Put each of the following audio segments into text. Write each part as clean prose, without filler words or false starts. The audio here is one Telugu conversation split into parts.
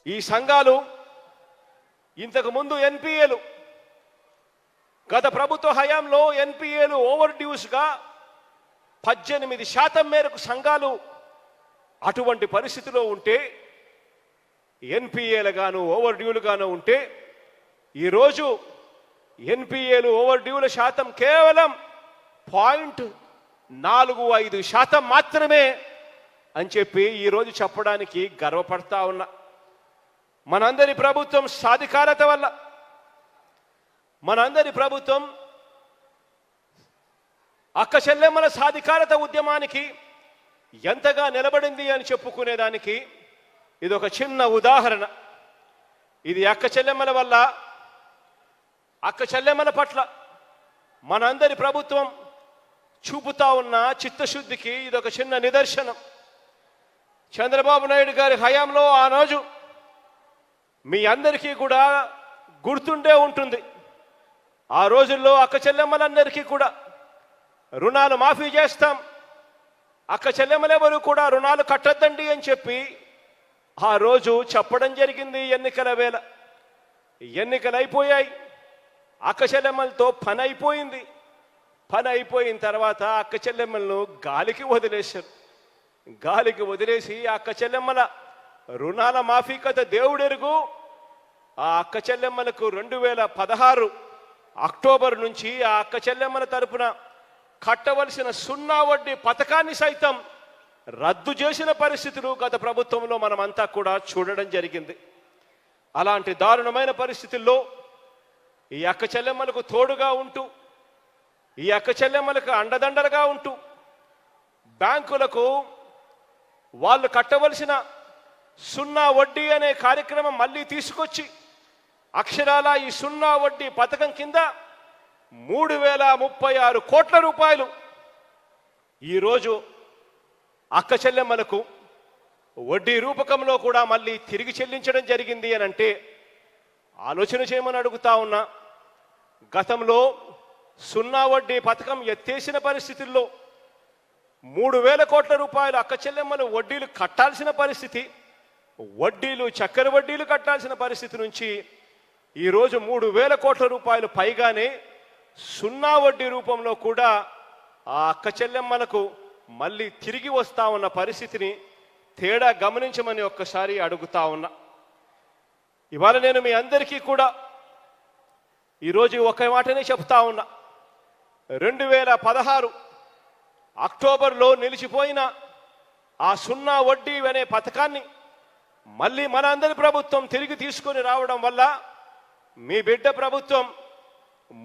ఈ సంఘాలు ఇంతకు ముందు ఎన్పిఏలు గత ప్రభుత్వ హయాంలో ఎన్పిఏలు ఓవర్ డ్యూస్గా 18% మేరకు సంఘాలు అటువంటి పరిస్థితిలో ఉంటే ఎన్పిఏలు గాను ఓవర్ డ్యూలు గాను ఉంటే ఈరోజు ఎన్పిఏలు ఓవర్ డ్యూల శాతం కేవలం 0.45% మాత్రమే అని చెప్పి ఈరోజు చెప్పడానికి గర్వపడతా ఉన్నా. మనందరి ప్రభుత్వం సాధికారత వల్ల, మనందరి ప్రభుత్వం అక్క చెల్లెమ్మల సాధికారత ఉద్యమానికి ఎంతగా నిలబడింది అని చెప్పుకునేదానికి ఇది ఒక చిన్న ఉదాహరణ. ఇది అక్క చెల్లెమ్మల వల్ల, అక్క చెల్లెమ్మల పట్ల మనందరి ప్రభుత్వం చూపుతా ఉన్న చిత్తశుద్ధికి ఇది ఒక చిన్న నిదర్శనం. చంద్రబాబు నాయుడు గారి హయాంలో ఆ రోజు మీ అందరికీ కూడా గుర్తుండే ఉంటుంది. ఆ రోజుల్లో అక్క చెల్లెమ్మలందరికీ కూడా రుణాలు మాఫీ చేస్తాం, అక్క చెల్లెమ్మలెవరు కూడా రుణాలు కట్టద్దండి అని చెప్పి ఆ రోజు చెప్పడం జరిగింది. ఎన్నికల వేళ ఎన్నికలు అయిపోయాయి, అక్క చెల్లెమ్మలతో పని అయిపోయింది. పని అయిపోయిన తర్వాత అక్క చెల్లెమ్మలను గాలికి వదిలేశారు. గాలికి వదిలేసి అక్క చెల్లెమ్మల రుణాల మాఫీ కథ దేవుడెరుగు. ఆ అక్క చెల్లెమ్మలకు 2016 అక్టోబర్ నుంచి ఆ అక్క చెల్లెమ్మల తరపున కట్టవలసిన సున్నా వడ్డీ పథకాన్ని సైతం రద్దు చేసిన పరిస్థితులు గత ప్రభుత్వంలో మనమంతా కూడా చూడడం జరిగింది. అలాంటి దారుణమైన పరిస్థితుల్లో ఈ అక్క చెల్లెమ్మలకు తోడుగా ఉంటూ, ఈ అక్క చెల్లెమ్మలకు అండదండలుగా ఉంటూ బ్యాంకులకు వాళ్ళు కట్టవలసిన సున్నా వడ్డీ అనే కార్యక్రమం మళ్ళీ తీసుకొచ్చి అక్షరాల ఈ సున్నా వడ్డీ పథకం కింద 3036 కోట్ల రూపాయలు ఈరోజు అక్క చెల్లెమ్మలకు వడ్డీ రూపకంలో కూడా మళ్ళీ తిరిగి చెల్లించడం జరిగింది అని అంటే ఆలోచన చేయమని అడుగుతా ఉన్నా. గతంలో సున్నా వడ్డీ పథకం ఎత్తేసిన పరిస్థితుల్లో 3000 కోట్ల రూపాయలు అక్క చెల్లెమ్మలు వడ్డీలు కట్టాల్సిన పరిస్థితి, వడ్డీలు చక్కెర వడ్డీలు కట్టాల్సిన పరిస్థితి నుంచి ఈరోజు 3000 కోట్ల రూపాయలు పైగానే సున్నా వడ్డీ రూపంలో కూడా ఆ అక్క చెల్లెమ్మలకు మళ్ళీ తిరిగి వస్తా ఉన్న పరిస్థితిని తేడా గమనించమని ఒక్కసారి అడుగుతా ఉన్నా. ఇవాళ నేను మీ అందరికీ కూడా ఈరోజు ఒక మాటనే చెప్తా ఉన్నా. 2016 అక్టోబర్లో నిలిచిపోయిన ఆ సున్నా వడ్డీ అనే పథకాన్ని మళ్ళీ మన అందరి ప్రభుత్వం తిరిగి తీసుకొని రావడం వల్ల మీ బిడ్డ ప్రభుత్వం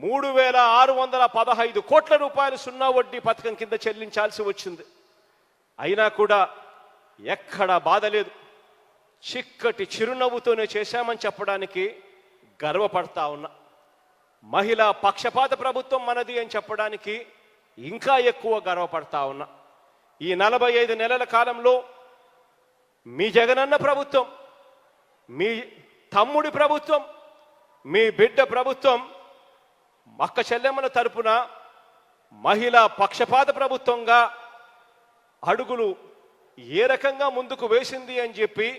3615 కోట్ల రూపాయలు సున్నా వడ్డీ పథకం కింద చెల్లించాల్సి వచ్చింది. అయినా కూడా ఎక్కడ బాధ లేదు, చిక్కటి చిరునవ్వుతోనే చేశామని చెప్పడానికి గర్వపడతా ఉన్నా. మహిళా పక్షపాత ప్రభుత్వం మనది అని చెప్పడానికి ఇంకా ఎక్కువ గర్వపడతా ఉన్నా. ఈ 45 నెలల కాలంలో మీ జగనన్న ప్రభుత్వం, మీ తమ్ముడి ప్రభుత్వం, మీ బిడ్డ ప్రభుత్వం అక్క చెల్లెమ్మల తరపున మహిళా పక్షపాత ప్రభుత్వంగా అడుగులు ఏ రకంగా ముందుకు వేసింది అని చెప్పి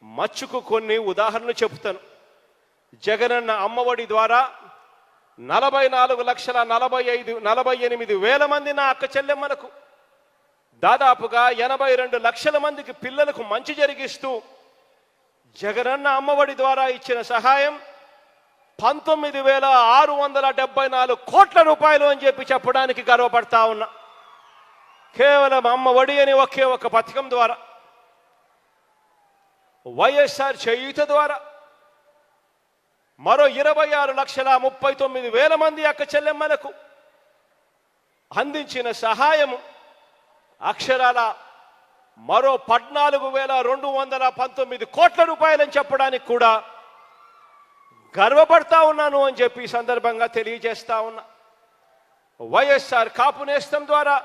మచ్చుకు కొన్ని ఉదాహరణలు చెబుతాను. జగనన్న అమ్మఒడి ద్వారా 44,48,000 మంది నా అక్క చెల్లెమ్మలకు, దాదాపుగా 82 లక్షల మందికి పిల్లలకు మంచి జరిగిస్తూ జగనన్న అమ్మఒడి ద్వారా ఇచ్చిన సహాయం 19,674 కోట్ల రూపాయలు అని చెప్పి చెప్పడానికి గర్వపడతా ఉన్నా. కేవలం అమ్మఒడి అని ఒకే ఒక పథకం ద్వారా, వైఎస్ఆర్ చేయూత ద్వారా మరో 26,39,000 మంది అక్క చెల్లెమ్మలకు అందించిన సహాయము అక్షరాల మరో 14,219 కోట్ల రూపాయలని చెప్పడానికి కూడా గర్వపడతా ఉన్నాను అని చెప్పి ఈ సందర్భంగా తెలియజేస్తా ఉన్నా. వైఎస్ఆర్ కాపు నేస్తం ద్వారా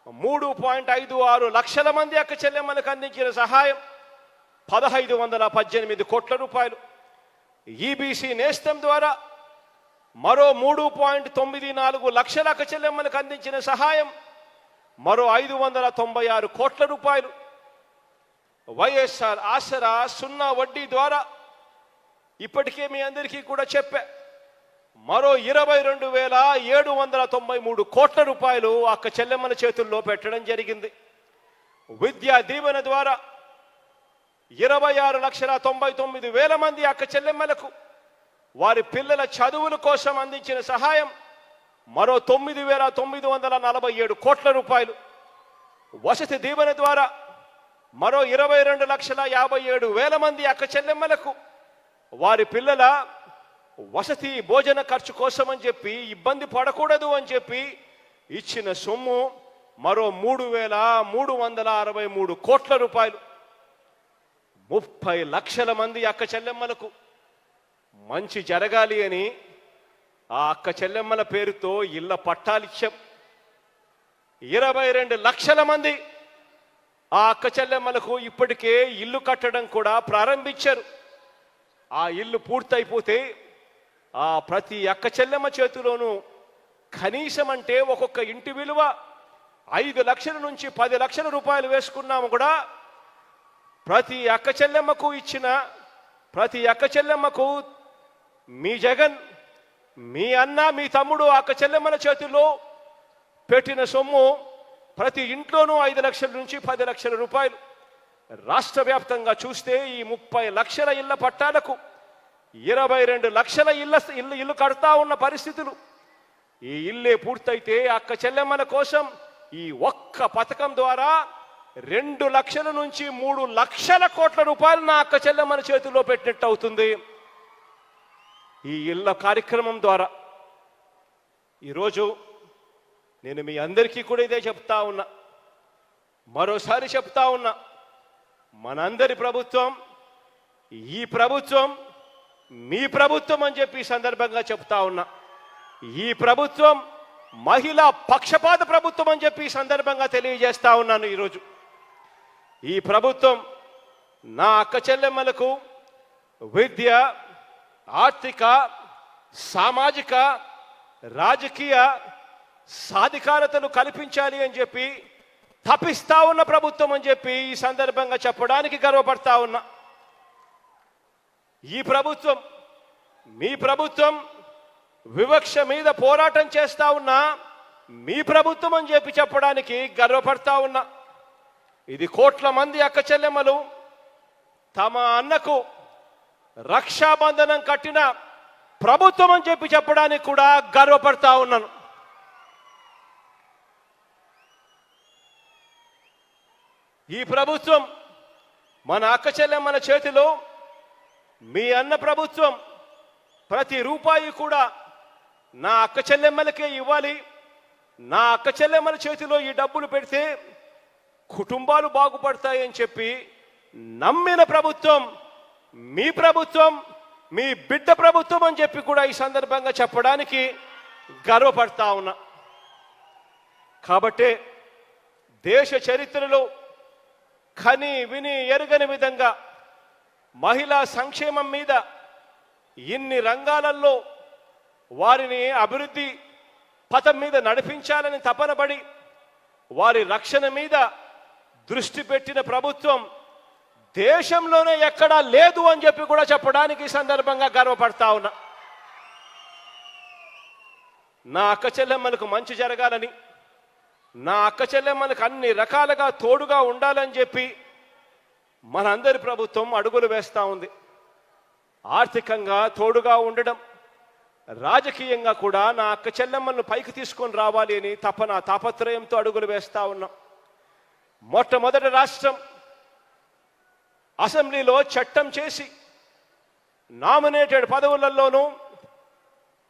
3.56 లక్షల మంది అక్క చెల్లెమ్మలకు అందించిన సహాయం 1,518 కోట్ల రూపాయలు. ఈబీసీ నేస్తం ద్వారా మరో 3.94 లక్షల అక్క చెల్లెమ్మలకు అందించిన సహాయం మరో 596 కోట్ల రూపాయలు. వైఎస్ఆర్ ఆసరా సున్నా వడ్డీ ద్వారా ఇప్పటికే మీ అందరికీ కూడా చెప్పా, మరో 22,793 కోట్ల రూపాయలు అక్క చెల్లెమ్మల చేతుల్లో పెట్టడం జరిగింది. విద్యా దీవెన ద్వారా 26,99,000 మంది అక్క చెల్లెమ్మలకు వారి పిల్లల చదువుల కోసం అందించిన సహాయం మరో 9,947 కోట్ల రూపాయలు. వసతి దీవెన ద్వారా మరో 22,57,000 మంది అక్క చెల్లెమ్మలకు వారి పిల్లల వసతి భోజన ఖర్చు కోసం అని చెప్పి ఇబ్బంది పడకూడదు అని చెప్పి ఇచ్చిన సొమ్ము మరో 3,363 కోట్ల రూపాయలు. 30 లక్షల మంది అక్క చెల్లెమ్మలకు మంచి జరగాలి అని ఆ అక్క చెల్లెమ్మల పేరుతో ఇళ్ల పట్టాలిచ్చాం. 22 లక్షల మంది ఆ అక్క చెల్లెమ్మలకు ఇప్పటికే ఇల్లు కట్టడం కూడా ప్రారంభించారు. ఆ ఇల్లు పూర్తయిపోతే ఆ ప్రతి అక్క చెల్లెమ్మ చేతిలోనూ కనీసం అంటే ఒక్కొక్క ఇంటి విలువ 5 లక్షల నుంచి 10 లక్షల రూపాయలు వేసుకున్నాము కూడా ప్రతి అక్క చెల్లెమ్మకు ఇచ్చిన ప్రతి అక్క చెల్లెమ్మకు మీ జగన్, మీ అన్న, మీ తమ్ముడు అక్క చెల్లెమ్మల చేతుల్లో పెట్టిన సొమ్ము ప్రతి ఇంట్లోనూ 5 లక్షల నుంచి 10 లక్షల రూపాయలు. రాష్ట్ర వ్యాప్తంగా చూస్తే ఈ 30 లక్షల ఇళ్ల పట్టాలకు 22 లక్షల ఇల్లు కడతా ఉన్న పరిస్థితులు. ఈ ఇల్లే పూర్తయితే అక్క చెల్లెమ్మల కోసం ఈ ఒక్క పథకం ద్వారా 2 లక్షల నుంచి 3 లక్షల కోట్ల రూపాయలు నా అక్క చెల్లెమ్మల చేతుల్లో పెట్టినట్టు అవుతుంది. ఈ ఇళ్ల కార్యక్రమం ద్వారా ఈరోజు నేను మీ అందరికీ కూడా ఇదే చెప్తా ఉన్నా, మరోసారి చెప్తా ఉన్నా, మనందరి ప్రభుత్వం ఈ ప్రభుత్వం మీ ప్రభుత్వం అని చెప్పి సందర్భంగా చెప్తా ఉన్నా. ఈ ప్రభుత్వం మహిళా పక్షపాత ప్రభుత్వం అని చెప్పి సందర్భంగా తెలియజేస్తా ఉన్నాను. ఈరోజు ఈ ప్రభుత్వం నా అక్క చెల్లెమ్మలకు విద్య, ఆర్థిక, సామాజిక, రాజకీయ సాధికారతను కల్పించాలి అని చెప్పి తపిస్తా ఉన్న ప్రభుత్వం అని చెప్పి ఈ సందర్భంగా చెప్పడానికి గర్వపడతా ఉన్నా. ఈ ప్రభుత్వం మీ ప్రభుత్వం వివక్ష మీద పోరాటం చేస్తా ఉన్నా మీ ప్రభుత్వం అని చెప్పి చెప్పడానికి గర్వపడతా ఉన్నా. ఇది కోట్ల మంది అక్క చెల్లెమ్మలు తమ అన్నకు రక్షాబంధనం కట్టిన ప్రభుత్వం అని చెప్పి చెప్పడానికి కూడా గర్వపడతా ఉన్నాను. ఈ ప్రభుత్వం మన అక్క చెల్లెమ్మల చేతిలో మీ అన్న ప్రభుత్వం ప్రతి రూపాయి కూడా నా అక్క చెల్లెమ్మలకే ఇవ్వాలి, నా అక్క చెల్లెమ్మల చేతిలో ఈ డబ్బులు పెడితే కుటుంబాలు బాగుపడతాయని చెప్పి నమ్మిన ప్రభుత్వం మీ ప్రభుత్వం, మీ బిడ్డ ప్రభుత్వం అని చెప్పి కూడా ఈ సందర్భంగా చెప్పడానికి గర్వపడతా ఉన్నా. కాబట్టి దేశ చరిత్రలో కని విని ఎరుగని విధంగా మహిళా సంక్షేమం మీద ఇన్ని రంగాలలో వారిని అభివృద్ధి పథం మీద నడిపించాలని తపనబడి వారి రక్షణ మీద దృష్టి పెట్టిన ప్రభుత్వం దేశంలోనే ఎక్కడా లేదు అని చెప్పి కూడా చెప్పడానికి ఈ సందర్భంగా గర్వపడతా ఉన్నా. నా అక్క చెల్లెమ్మలకు మంచి జరగాలని, నా అక్క చెల్లెమ్మలకు అన్ని రకాలుగా తోడుగా ఉండాలని చెప్పి మనందరి ప్రభుత్వం అడుగులు వేస్తూ ఉంది. ఆర్థికంగా తోడుగా ఉండడం, రాజకీయంగా కూడా నా అక్క చెల్లెమ్మలను పైకి తీసుకొని రావాలి అని తాపత్రయంతో అడుగులు వేస్తూ ఉన్నాం. మొట్టమొదటి రాష్ట్రం అసెంబ్లీలో చట్టం చేసి నామినేటెడ్ పదవులలోనూ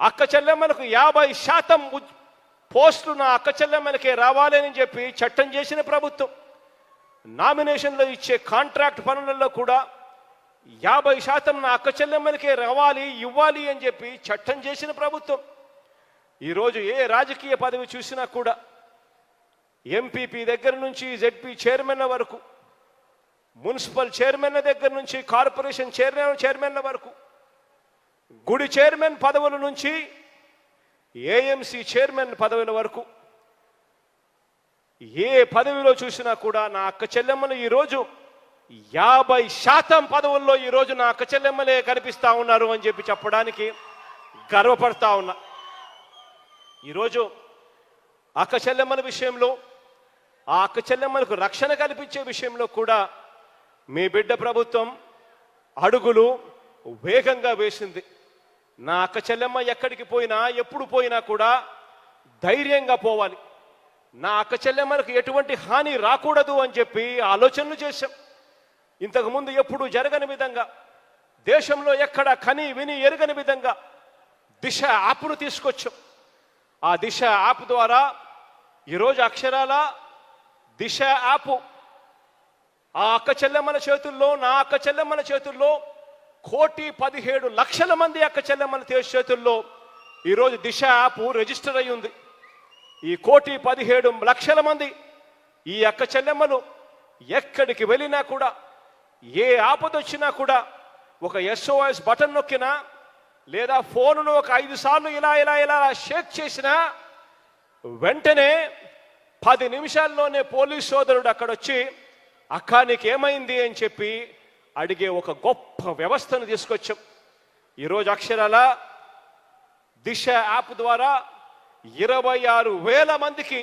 అక్క చెల్లెమ్మలకు 50% పోస్టులు నా అక్క చెల్లెమ్మలకే రావాలని చెప్పి చట్టం చేసిన ప్రభుత్వం. నామినేషన్లో ఇచ్చే కాంట్రాక్ట్ పనులలో కూడా 50% నా అక్క చెల్లెమ్మలకే ఇవ్వాలి అని చెప్పి చట్టం చేసిన ప్రభుత్వం. ఈరోజు ఏ రాజకీయ పదవి చూసినా కూడా ఎంపీపీ దగ్గర నుంచి జెడ్పీ చైర్మన్ల వరకు, మున్సిపల్ చైర్మన్ల దగ్గర నుంచి కార్పొరేషన్ చైర్మన్ల వరకు, గుడి చైర్మన్ పదవుల నుంచి ఏఎంసీ చైర్మన్ పదవుల వరకు ఏ పదవిలో చూసినా కూడా నా అక్క చెల్లెమ్మలు ఈరోజు 50% పదవుల్లో ఈరోజు నా అక్క చెల్లెమ్మలే కనిపిస్తా ఉన్నారు అని చెప్పి చెప్పడానికి గర్వపడతా ఉన్నా. ఈరోజు అక్క చెల్లెమ్మల విషయంలో, ఆ అక్క చెల్లెమ్మలకు రక్షణ కల్పించే విషయంలో కూడా మీ బిడ్డ ప్రభుత్వం అడుగులు వేగంగా వేసింది. నా అక్క చెల్లెమ్మ ఎక్కడికి పోయినా, ఎప్పుడు పోయినా కూడా ధైర్యంగా పోవాలి. నా అక్క చెల్లెమ్మలకు ఎటువంటి హాని రాకూడదు అని చెప్పి ఆలోచనలు చేశాం. ఇంతకుముందు ఎప్పుడు జరగని విధంగా, దేశంలో ఎక్కడ కని విని ఎరగని విధంగా దిశ యాప్ను తీసుకొచ్చాం. ఆ దిశ యాప్ ద్వారా ఈరోజు అక్షరాల దిశ యాప్ ఆ అక్క చెల్లెమ్మల చేతుల్లో, నా అక్క చెల్లెమ్మల చేతుల్లో 1,17,00,000 మంది అక్క చెల్లెమ్మల చేతుల్లో ఈరోజు దిశ యాప్ రిజిస్టర్ అయి ఉంది. ఈ 1,17,00,000 మంది ఈ అక్క చెల్లెమ్మలు ఎక్కడికి వెళ్ళినా కూడా, ఏ ఆపద వచ్చినా కూడా ఒక SOS బటన్ నొక్కినా, లేదా ఫోనును ఒక 5 సార్లు ఇలా ఇలా ఇలా షేక్ చేసినా వెంటనే 10 నిమిషాల్లోనే పోలీస్ సోదరుడు అక్కడొచ్చి అక్క నీకేమైంది అని చెప్పి అడిగే ఒక గొప్ప వ్యవస్థను తీసుకొచ్చాం. ఈరోజు అక్షరాల దిశ యాప్ ద్వారా 26,000 మందికి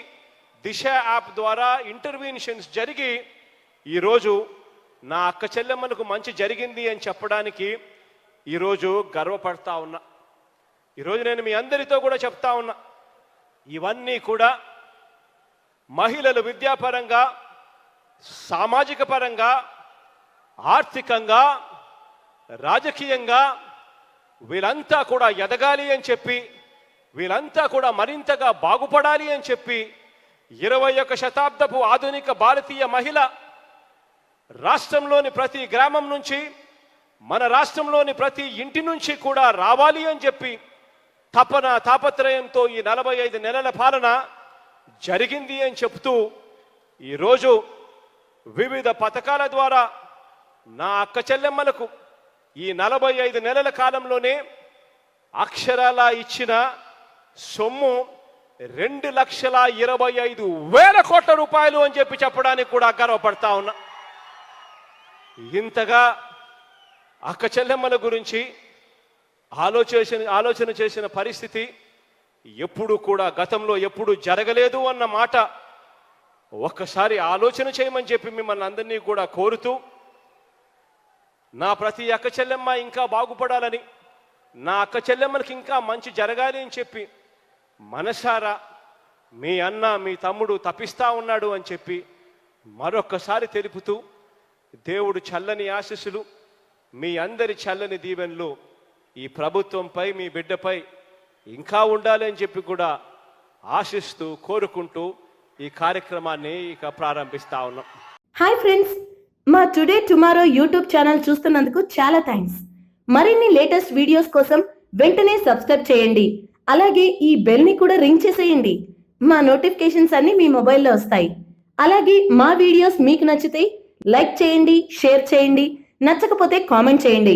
దిశ యాప్ ద్వారా ఇంటర్వెన్షన్స్ జరిగి ఈరోజు నా అక్క చెల్లెమ్మలకు మంచి జరిగింది అని చెప్పడానికి ఈరోజు గర్వపడతా ఉన్నా. ఈరోజు నేను మీ అందరితో కూడా చెప్తా ఉన్నా, ఇవన్నీ కూడా మహిళలు విద్యాపరంగా, సామాజిక పరంగా, ఆర్థికంగా, రాజకీయంగా వీళ్ళంతా కూడా ఎదగాలి అని చెప్పి, వీళ్ళంతా కూడా మరింతగా బాగుపడాలి అని చెప్పి 21వ శతాబ్దపు ఆధునిక భారతీయ మహిళ రాష్ట్రంలోని ప్రతి గ్రామం నుంచి, మన రాష్ట్రంలోని ప్రతి ఇంటి నుంచి కూడా రావాలి అని చెప్పి తపన తాపత్రయంతో ఈ 45 నెలల పాలన జరిగింది అని చెప్తూ ఈరోజు వివిధ పథకాల ద్వారా నా అక్క చెల్లెమ్మలకు ఈ 45 నెలల కాలంలోనే అక్షరాల ఇచ్చిన సొమ్ము 2,25,000 కోట్ల రూపాయలు అని చెప్పి చెప్పడానికి కూడా గర్వపడతా ఉన్నా. ఇంతగా అక్క చెల్లెమ్మల గురించి ఆలోచన చేసిన పరిస్థితి ఎప్పుడు కూడా గతంలో ఎప్పుడు జరగలేదు అన్న మాట ఒక్కసారి ఆలోచన చేయమని చెప్పి మిమ్మల్ని అందరినీ కూడా కోరుతూ, నా ప్రతి అక్క చెల్లెమ్మ ఇంకా బాగుపడాలని, నా అక్క చెల్లెమ్మలకి ఇంకా మంచి జరగాలి అని చెప్పి మనసారా మీ అన్న, మీ తమ్ముడు తపిస్తా ఉన్నాడు అని చెప్పి మరొక్కసారి తెలుపుతూ, దేవుడు చల్లని ఆశీస్సులు, మీ అందరి చల్లని దీవెనలు ఈ ప్రభుత్వంపై, మీ బిడ్డపై ఇంకా ఉండాలి అని చెప్పి కూడా ఆశిస్తూ, కోరుకుంటూ ఈ కార్యక్రమాన్ని ఇక ప్రారంభిస్తా ఉన్నాం. హాయ్ ఫ్రెండ్స్, మా టుడే టుమారో యూట్యూబ్ ఛానల్ చూస్తున్నందుకు చాలా థ్యాంక్స్. మరిన్ని లేటెస్ట్ వీడియోస్ కోసం వెంటనే సబ్స్క్రైబ్ చేయండి. అలాగే ఈ బెల్ ని కూడా రింగ్ చేసేయండి. మా నోటిఫికేషన్స్ అన్ని మీ మొబైల్లో వస్తాయి. అలాగే మా వీడియోస్ మీకు నచ్చితే లైక్ చేయండి, షేర్ చేయండి, నచ్చకపోతే కామెంట్ చేయండి.